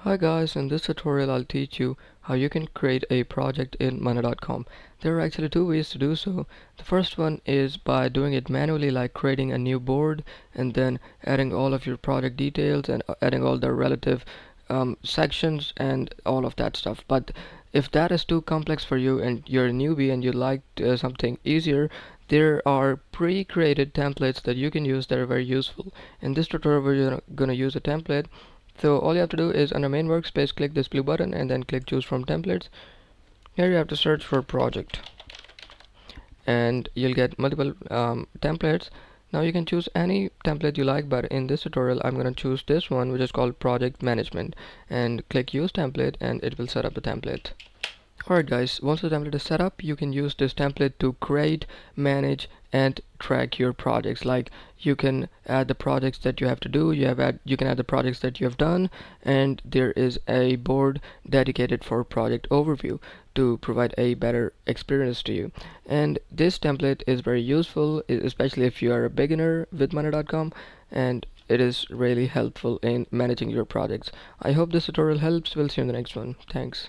Hi guys, in this tutorial I'll teach you how you can create a project in Mana.com. There are actually two ways to do so. The first one is by doing it manually, like creating a new board and then adding all of your project details and adding all the relative sections and all of that stuff. But if that is too complex for you and you're a newbie and you like something easier, there are pre-created templates that you can use that are very useful. In this tutorial we're gonna use a template, so all you have to do is under main workspace, click this blue button and then click choose from templates. Here you have to search for project and you'll get multiple templates. Now you can choose any template you like, but in this tutorial I'm going to choose this one, which is called project management, and click use template and it will set up the template. Alright guys, once the template is set up, you can use this template to create, manage and track your projects. Like you can add the projects that you have to do, you can add the projects that you have done, and there is a board dedicated for project overview to provide a better experience to you. And this template is very useful, especially if you are a beginner with Mana.com, and it is really helpful in managing your projects. I hope this tutorial helps. We'll see you in the next one. Thanks.